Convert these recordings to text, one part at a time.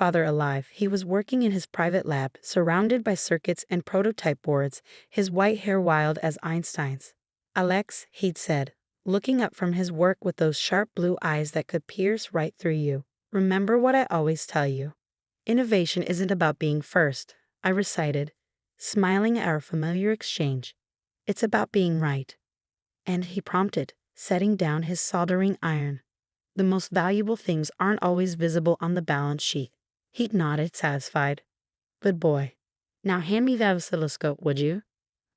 grandfather alive, he was working in his private lab, surrounded by circuits and prototype boards, his white hair wild as Einstein's. "Alex," he'd said, looking up from his work with those sharp blue eyes that could pierce right through you. "Remember what I always tell you. Innovation isn't about being first," I recited, smiling at our familiar exchange. "It's about being right." And he prompted, setting down his soldering iron. "The most valuable things aren't always visible on the balance sheet." He nodded, satisfied. "Good boy. Now hand me that oscilloscope, would you?"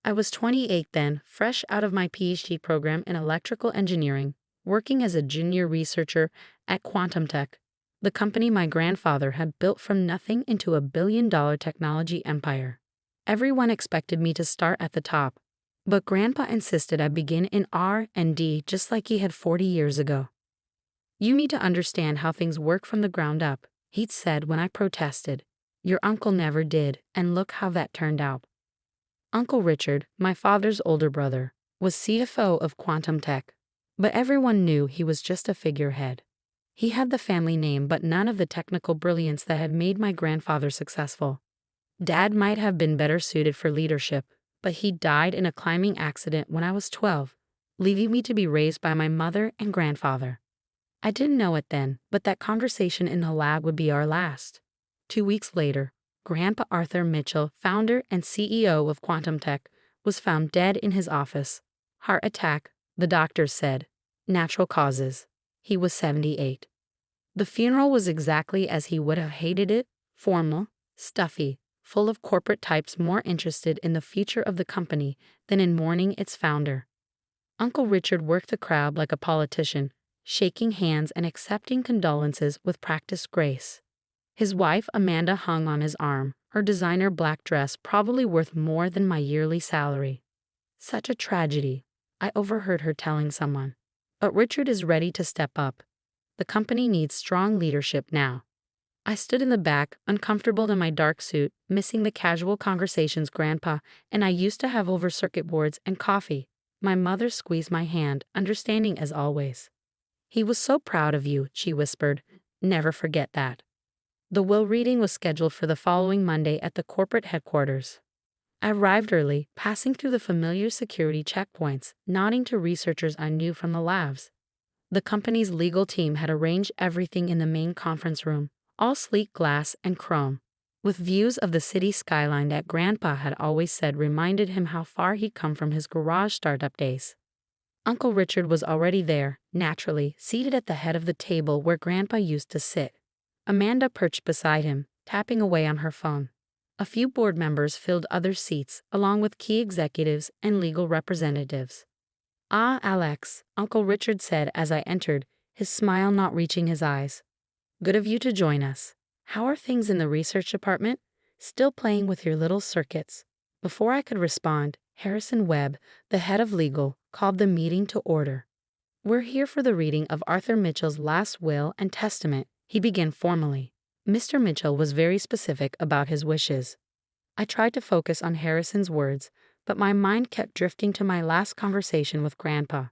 I was 28 then, fresh out of my PhD program in electrical engineering, working as a junior researcher at Quantum Tech, the company my grandfather had built from nothing into a billion-dollar technology empire. Everyone expected me to start at the top, but Grandpa insisted I begin in R&D just like he had 40 years ago. "You need to understand how things work from the ground up," he'd said when I protested. "Your uncle never did, and look how that turned out." Uncle Richard, my father's older brother, was CFO of Quantum Tech, but everyone knew he was just a figurehead. He had the family name but none of the technical brilliance that had made my grandfather successful. Dad might have been better suited for leadership, but he died in a climbing accident when I was 12, leaving me to be raised by my mother and grandfather. I didn't know it then, but that conversation in the lab would be our last. 2 weeks later, Grandpa Arthur Mitchell, founder and CEO of Quantum Tech, was found dead in his office. Heart attack, the doctors said. Natural causes. He was 78. The funeral was exactly as he would have hated it, formal, stuffy, full of corporate types more interested in the future of the company than in mourning its founder. Uncle Richard worked the crowd like a politician, shaking hands and accepting condolences with practiced grace. His wife Amanda hung on his arm, her designer black dress probably worth more than my yearly salary. "Such a tragedy," I overheard her telling someone. "But Richard is ready to step up. The company needs strong leadership now." I stood in the back, uncomfortable in my dark suit, missing the casual conversations Grandpa and I used to have over circuit boards and coffee. My mother squeezed my hand, understanding as always. "He was so proud of you," she whispered. "Never forget that." The will reading was scheduled for the following Monday at the corporate headquarters. I arrived early, passing through the familiar security checkpoints, nodding to researchers I knew from the labs. The company's legal team had arranged everything in the main conference room, all sleek glass and chrome, with views of the city skyline that Grandpa had always said reminded him how far he'd come from his garage startup days. Uncle Richard was already there, naturally, seated at the head of the table where Grandpa used to sit. Amanda perched beside him, tapping away on her phone. A few board members filled other seats, along with key executives and legal representatives. "Ah, Alex," Uncle Richard said as I entered, his smile not reaching his eyes. "Good of you to join us. How are things in the research department? Still playing with your little circuits?" Before I could respond, Harrison Webb, the head of legal, called the meeting to order. "We're here for the reading of Arthur Mitchell's last will and testament," he began formally. Mr. Mitchell was very specific about his wishes. I tried to focus on Harrison's words, but my mind kept drifting to my last conversation with Grandpa.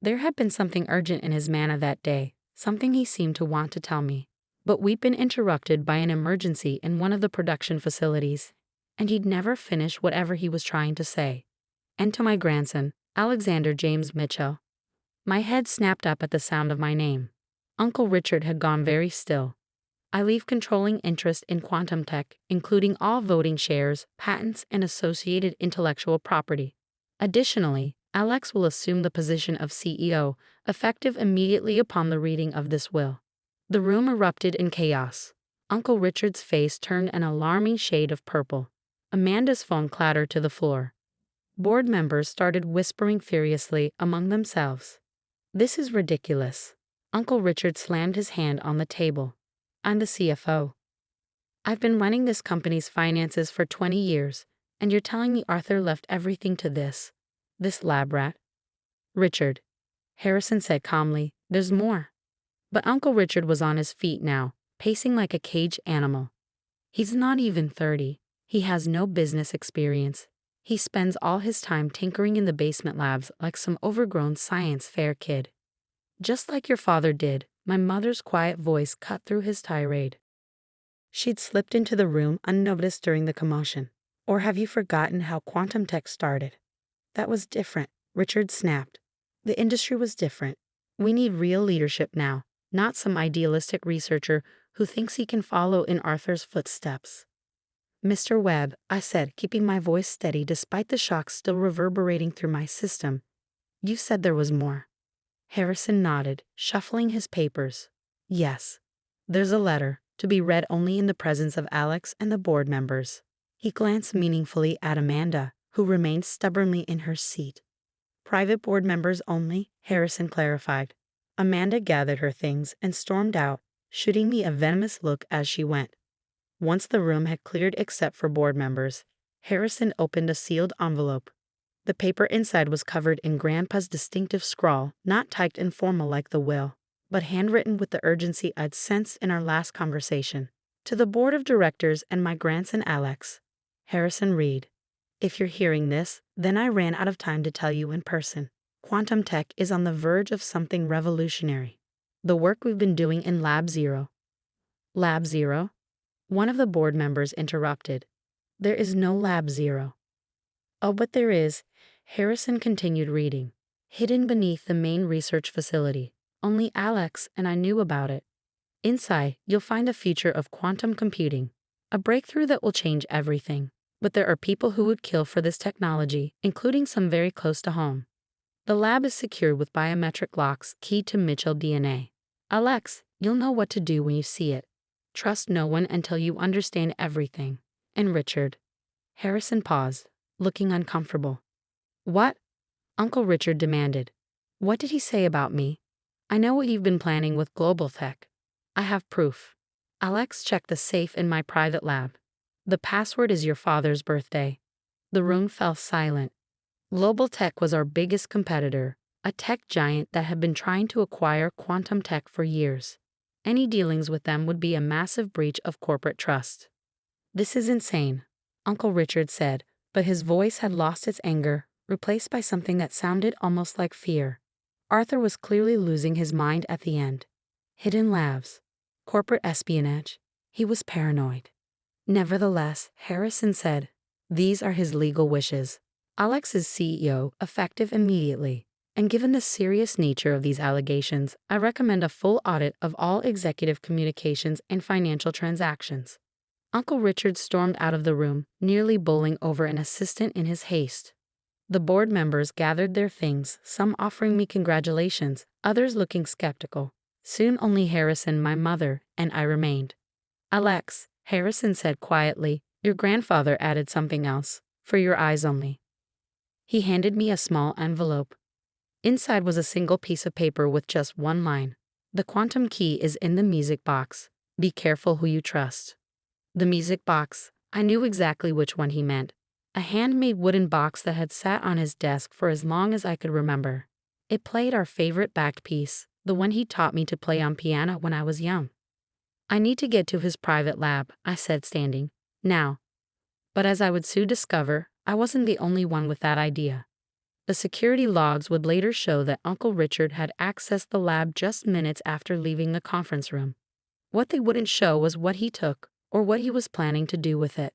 There had been something urgent in his manner that day, something he seemed to want to tell me. But we'd been interrupted by an emergency in one of the production facilities, and he'd never finished whatever he was trying to say. And to my grandson, Alexander James Mitchell. My head snapped up at the sound of my name. Uncle Richard had gone very still. "I leave controlling interest in Quantum Tech, including all voting shares, patents, and associated intellectual property. Additionally, Alex will assume the position of CEO, effective immediately upon the reading of this will." The room erupted in chaos. Uncle Richard's face turned an alarming shade of purple. Amanda's phone clattered to the floor. Board members started whispering furiously among themselves. "This is ridiculous." Uncle Richard slammed his hand on the table. "I'm the CFO. I've been running this company's finances for 20 years, and you're telling me Arthur left everything to this lab rat?" "Richard," Harrison said calmly, "there's more." But Uncle Richard was on his feet now, pacing like a caged animal. "He's not even 30. He has no business experience. He spends all his time tinkering in the basement labs like some overgrown science fair kid. Just like your father did." My mother's quiet voice cut through his tirade. She'd slipped into the room unnoticed during the commotion. Or have you forgotten how quantum tech started? That was different, Richard snapped. The industry was different. We need real leadership now, not some idealistic researcher who thinks he can follow in Arthur's footsteps. Mr. Webb, I said, keeping my voice steady despite the shock still reverberating through my system. You said there was more. Harrison nodded, shuffling his papers. Yes. There's a letter, to be read only in the presence of Alex and the board members. He glanced meaningfully at Amanda, who remained stubbornly in her seat. Private board members only, Harrison clarified. Amanda gathered her things and stormed out, shooting me a venomous look as she went. Once the room had cleared except for board members, Harrison opened a sealed envelope. The paper inside was covered in Grandpa's distinctive scrawl, not typed and formal like the will, but handwritten with the urgency I'd sensed in our last conversation. To the board of directors and my grandson Alex. Harrison read. If you're hearing this, then I ran out of time to tell you in person. Quantum tech is on the verge of something revolutionary. The work we've been doing in Lab Zero. Lab Zero? One of the board members interrupted. There is no Lab Zero. Oh, but there is, Harrison continued reading. Hidden beneath the main research facility. Only Alex and I knew about it. Inside, you'll find a future of quantum computing. A breakthrough that will change everything. But there are people who would kill for this technology, including some very close to home. The lab is secured with biometric locks keyed to Mitchell DNA. Alex, you'll know what to do when you see it. Trust no one until you understand everything. And Richard. Harrison paused, looking uncomfortable. What? Uncle Richard demanded. What did he say about me? I know what you've been planning with Global Tech. I have proof. Alex checked the safe in my private lab. The password is your father's birthday. The room fell silent. Global Tech was our biggest competitor, a tech giant that had been trying to acquire quantum tech for years. Any dealings with them would be a massive breach of corporate trust. This is insane, Uncle Richard said, but his voice had lost its anger, replaced by something that sounded almost like fear. Arthur was clearly losing his mind at the end. Hidden labs. Corporate espionage. He was paranoid. Nevertheless, Harrison said, these are his legal wishes. Alex is CEO, effective immediately. And given the serious nature of these allegations, I recommend a full audit of all executive communications and financial transactions. Uncle Richard stormed out of the room, nearly bowling over an assistant in his haste. The board members gathered their things, some offering me congratulations, others looking skeptical. Soon only Harrison, my mother, and I remained. Alex, Harrison said quietly, your grandfather added something else, for your eyes only. He handed me a small envelope. Inside was a single piece of paper with just one line. The quantum key is in the music box. Be careful who you trust. The music box. I knew exactly which one he meant. A handmade wooden box that had sat on his desk for as long as I could remember. It played our favorite backed piece, the one he taught me to play on piano when I was young. I need to get to his private lab, I said, standing. Now. But as I would soon discover, I wasn't the only one with that idea. The security logs would later show that Uncle Richard had accessed the lab just minutes after leaving the conference room. What they wouldn't show was what he took, or what he was planning to do with it.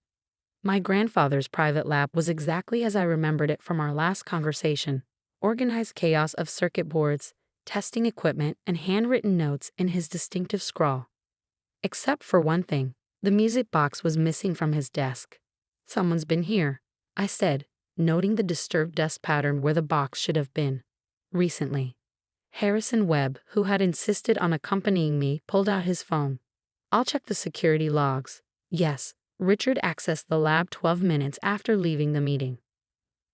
My grandfather's private lab was exactly as I remembered it from our last conversation. Organized chaos of circuit boards, testing equipment, and handwritten notes in his distinctive scrawl. Except for one thing, the music box was missing from his desk. Someone's been here, I said, noting the disturbed dust pattern where the box should have been. Recently. Harrison Webb, who had insisted on accompanying me, pulled out his phone. I'll check the security logs. Yes, Richard accessed the lab 12 minutes after leaving the meeting.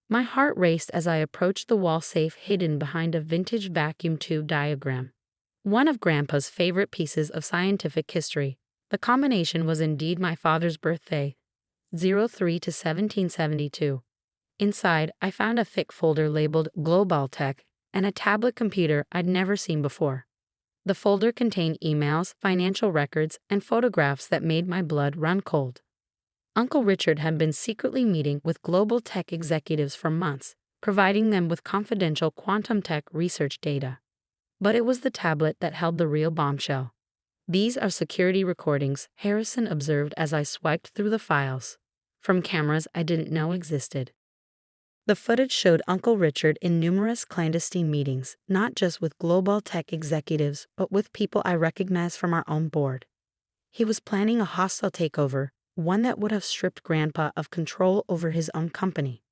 My heart raced as I approached the wall safe hidden behind a vintage vacuum tube diagram. One of Grandpa's favorite pieces of scientific history. The combination was indeed my father's birthday, 03 to 1772. Inside, I found a thick folder labeled Global Tech and a tablet computer I'd never seen before. The folder contained emails, financial records, and photographs that made my blood run cold. Uncle Richard had been secretly meeting with Global Tech executives for months, providing them with confidential quantum tech research data. But it was the tablet that held the real bombshell. These are security recordings, Harrison observed as I swiped through the files. From cameras I didn't know existed. The footage showed Uncle Richard in numerous clandestine meetings, not just with global tech executives, but with people I recognized from our own board. He was planning a hostile takeover, one that would have stripped Grandpa of control over his own company.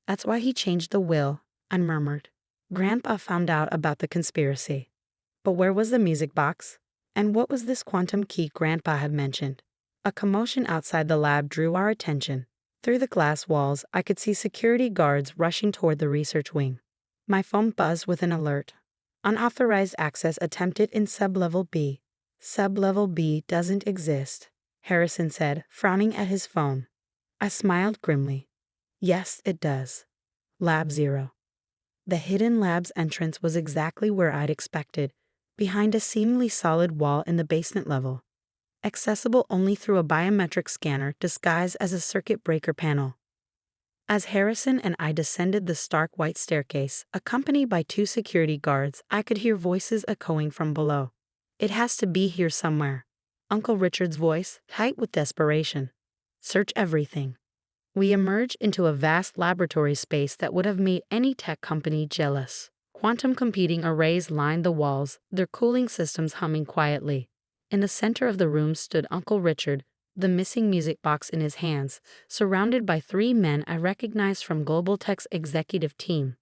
That's why he changed the will, I murmured. Grandpa found out about the conspiracy. But where was the music box? And what was this quantum key Grandpa had mentioned? A commotion outside the lab drew our attention. Through the glass walls, I could see security guards rushing toward the research wing. My phone buzzed with an alert. Unauthorized access attempted in Sublevel B. Sublevel B doesn't exist, Harrison said, frowning at his phone. I smiled grimly. Yes, it does. Lab 0. The hidden lab's entrance was exactly where I'd expected, behind a seemingly solid wall in the basement level. Accessible only through a biometric scanner disguised as a circuit breaker panel. As Harrison and I descended the stark white staircase, accompanied by 2 security guards, I could hear voices echoing from below. It has to be here somewhere. Uncle Richard's voice, tight with desperation. Search everything. We emerged into a vast laboratory space that would have made any tech company jealous. Quantum computing arrays lined the walls, their cooling systems humming quietly. In the center of the room stood Uncle Richard, the missing music box in his hands, surrounded by 3 men I recognized from Global Tech's executive team.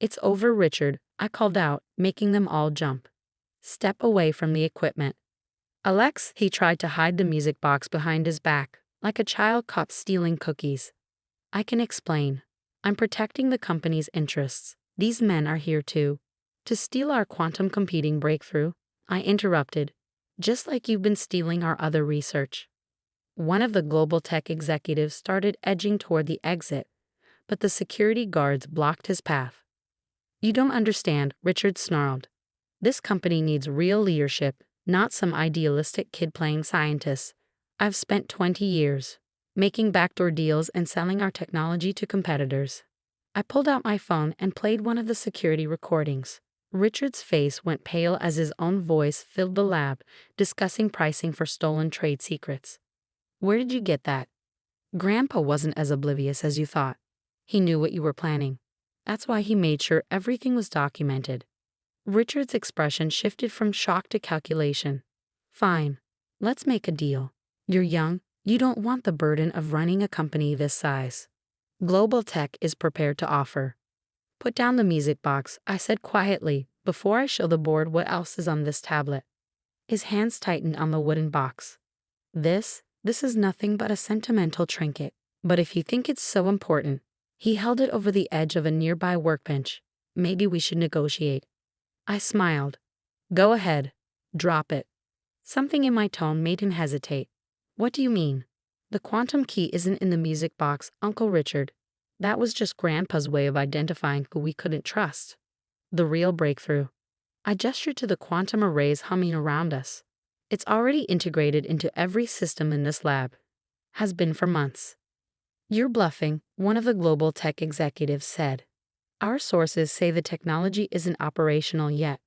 It's over, Richard, I called out, making them all jump. Step away from the equipment. Alex, he tried to hide the music box behind his back, like a child caught stealing cookies. I can explain. I'm protecting the company's interests. These men are here to steal our quantum computing breakthrough, I interrupted. Just like you've been stealing our other research. One of the Global Tech executives started edging toward the exit, but the security guards blocked his path. You don't understand, Richard snarled. This company needs real leadership, not some idealistic kid playing scientist. I've spent 20 years making backdoor deals and selling our technology to competitors. I pulled out my phone and played one of the security recordings. Richard's face went pale as his own voice filled the lab, discussing pricing for stolen trade secrets. Where did you get that? Grandpa wasn't as oblivious as you thought. He knew what you were planning. That's why he made sure everything was documented. Richard's expression shifted from shock to calculation. Fine. Let's make a deal. You're young. You don't want the burden of running a company this size. Global Tech is prepared to offer. Put down the music box, I said quietly, before I show the board what else is on this tablet. His hands tightened on the wooden box. This is nothing but a sentimental trinket. But if you think it's so important, he held it over the edge of a nearby workbench. Maybe we should negotiate. I smiled. Go ahead. Drop it. Something in my tone made him hesitate. What do you mean? The quantum key isn't in the music box, Uncle Richard. That was just Grandpa's way of identifying who we couldn't trust. The real breakthrough. I gestured to the quantum arrays humming around us. It's already integrated into every system in this lab. Has been for months. You're bluffing, one of the Global Tech executives said. Our sources say the technology isn't operational yet.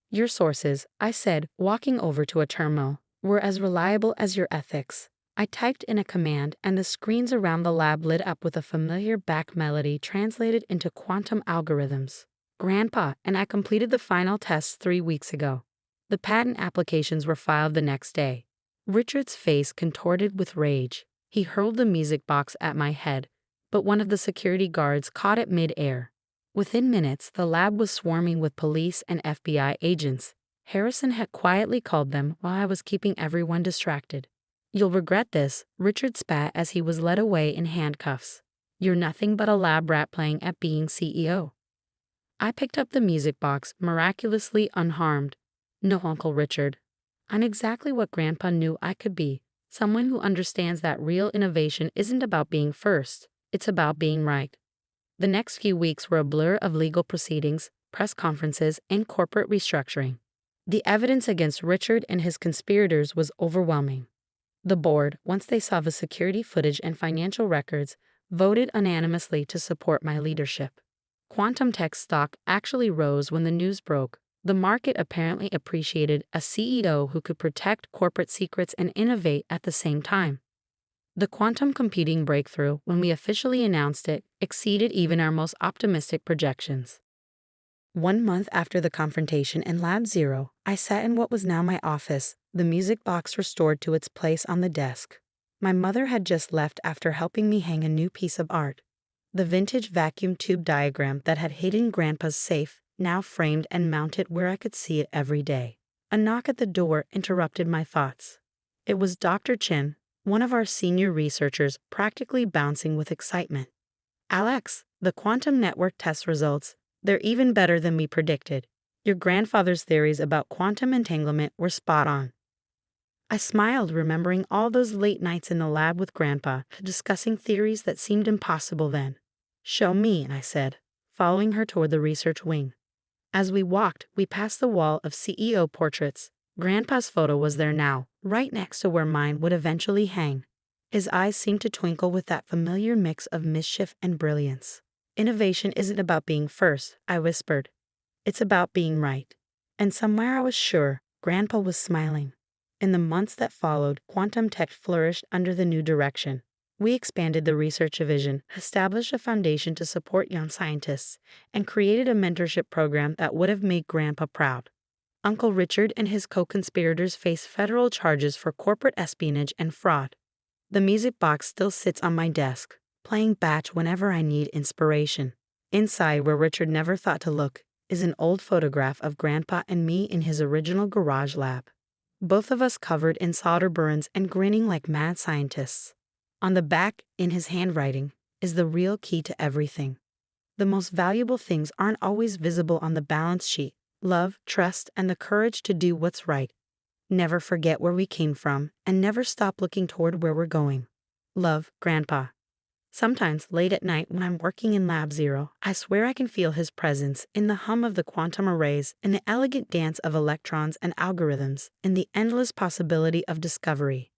Your sources, I said, walking over to a terminal, were as reliable as your ethics. I typed in a command and the screens around the lab lit up with a familiar back melody translated into quantum algorithms. Grandpa and I completed the final tests 3 weeks ago. The patent applications were filed the next day. Richard's face contorted with rage. He hurled the music box at my head, but one of the security guards caught it mid-air. Within minutes, the lab was swarming with police and FBI agents. Harrison had quietly called them while I was keeping everyone distracted. You'll regret this, Richard spat as he was led away in handcuffs. You're nothing but a lab rat playing at being CEO. I picked up the music box, miraculously unharmed. No, Uncle Richard. I'm exactly what Grandpa knew I could be. Someone who understands that real innovation isn't about being first, it's about being right. The next few weeks were a blur of legal proceedings, press conferences, and corporate restructuring. The evidence against Richard and his conspirators was overwhelming. The board, once they saw the security footage and financial records, voted unanimously to support my leadership. Quantum Tech stock actually rose when the news broke, The market apparently appreciated a CEO who could protect corporate secrets and innovate at the same time. The quantum computing breakthrough, when we officially announced it, exceeded even our most optimistic projections. 1 month after the confrontation in Lab Zero, I sat in what was now my office, the music box restored to its place on the desk. My mother had just left after helping me hang a new piece of art. The vintage vacuum tube diagram that had hidden Grandpa's safe, now framed and mounted where I could see it every day. A knock at the door interrupted my thoughts. It was Dr. Chen, one of our senior researchers, practically bouncing with excitement. "Alex, the quantum network test results, they're even better than we predicted. Your grandfather's theories about quantum entanglement were spot on." I smiled, remembering all those late nights in the lab with Grandpa, discussing theories that seemed impossible then. "Show me," I said, following her toward the research wing. As we walked, we passed the wall of CEO portraits. Grandpa's photo was there now, right next to where mine would eventually hang. His eyes seemed to twinkle with that familiar mix of mischief and brilliance. "Innovation isn't about being first," I whispered. "It's about being right." And somewhere I was sure Grandpa was smiling. In the months that followed, quantum tech flourished under the new direction. We expanded the research division, established a foundation to support young scientists, and created a mentorship program that would have made Grandpa proud. Uncle Richard and his co-conspirators face federal charges for corporate espionage and fraud. The music box still sits on my desk, playing Batch whenever I need inspiration. Inside, where Richard never thought to look, is an old photograph of Grandpa and me in his original garage lab. Both of us covered in solder burns and grinning like mad scientists. On the back, in his handwriting, is the real key to everything. The most valuable things aren't always visible on the balance sheet: love, trust, and the courage to do what's right. Never forget where we came from, and never stop looking toward where we're going. Love, Grandpa. Sometimes, late at night when I'm working in Lab Zero, I swear I can feel his presence in the hum of the quantum arrays, in the elegant dance of electrons and algorithms, in the endless possibility of discovery.